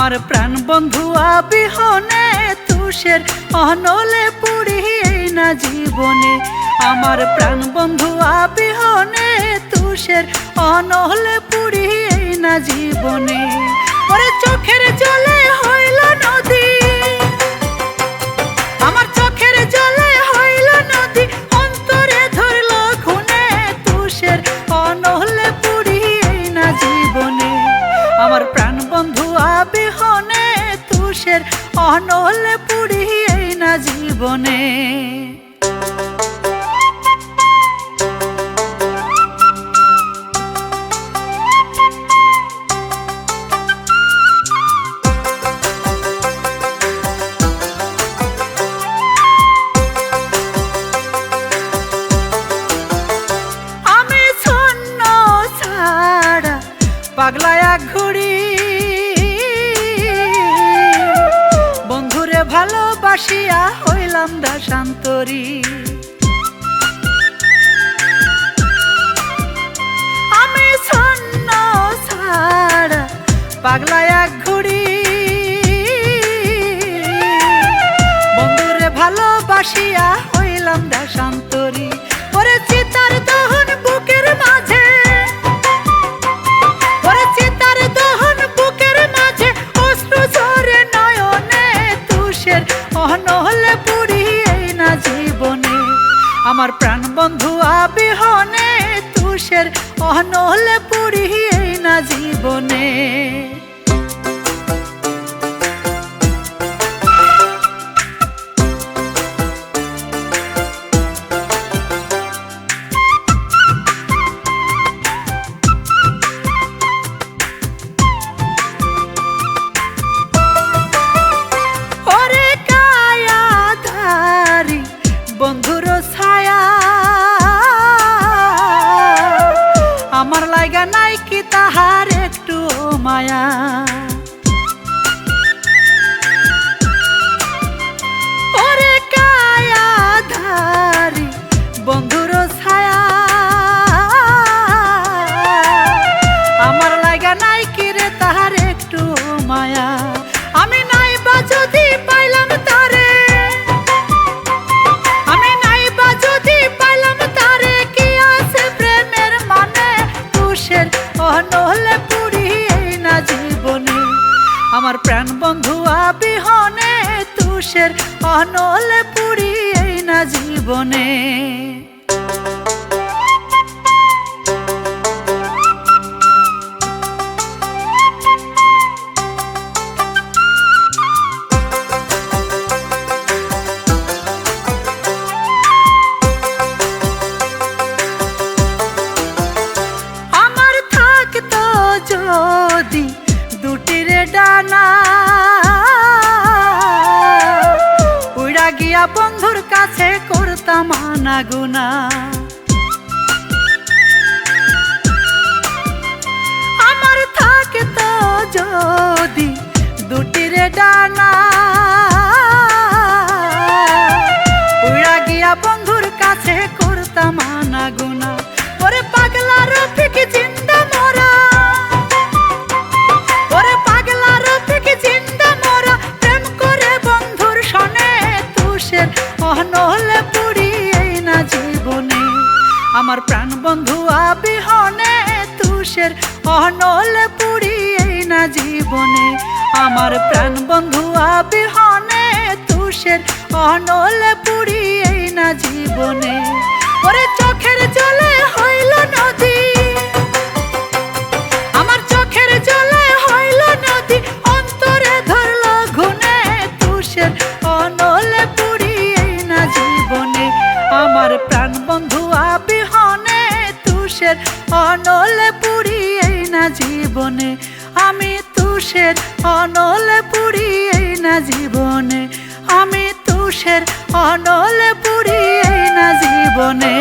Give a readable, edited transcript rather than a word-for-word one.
আমার প্রাণ বন্ধু বিহনে তুষের অনলে পুরি না জীবনে। আমার প্রাণ বন্ধু বিহনে তুষের অনলে পুরি না জীবনে। ওরে চোখের জলে হইল নদী, আমার চোখের জলে হইল নদী, অন্তরে ধরল খুনে তুষের অনলে পুরি না জীবনে। আমার প্রাণ বন্ধু বিহনে তুষের অনলে পুরি না জীবনে। পাগলায়া ঘুরি বন্ধুরে ভালোবাসিয়া হইলাম দাসান্তরী। আমি ছন্ন ছাড়া পাগলায়া ঘুরি বন্ধুরে ভালোবাসিয়া হইলাম দাসান্তরী। ওরে চিতার দহন বুকের মাঝে, অনলে পুরি না জীবনে। আমার প্রাণ বন্ধু বিহনে তুষের অনলে পুরি না জীবনে। বন্ধুর ছায়া আমার লাগা নাই কি তাহার একটু মায়া। ওরে কায়া ধারি বন্ধুর ছায়া আমার লাগা নাই কি রে তাহার একটু মায়া। আমি নাই বা যদি পাইলাম তারে, অনলে পুরি না জীবনে। আমার প্রাণ বন্ধু বিহনে তুষের অনলে পুরি না জীবনে। যদি দুটিরে ডানা উড়া গিয়া বন্ধুর কাছে করতাম আনাগুনা। আমার থাকে তো যদি দুটিরে ডানা উড়া গিয়া বন্ধুর কাছে করতাম আনাগুনা। ওরে পাগলা রফিক জিন্দা মোরা, অনলে পুরি না জীবনে। আমার প্রাণ বন্ধু বিহনে তুষের অনলে পুরি না জীবনে। আমার প্রাণ বন্ধু বিহনে তুষের অনলে পুরি না জীবনে। ওরে চোখের জলে হইল নদী, আমার চোখের জলে হইল নদী, অন্তরে ধরল ঘুনে তুষের অনলে পুরি না জীবনে। আমার প্রাণ বন্ধু বিহনে তুষের অনলে পুরি না জীবনে। আমি তুষের অনলে পুরি না জীবনে। আমি তুষের অনলে পুরি না জীবনে।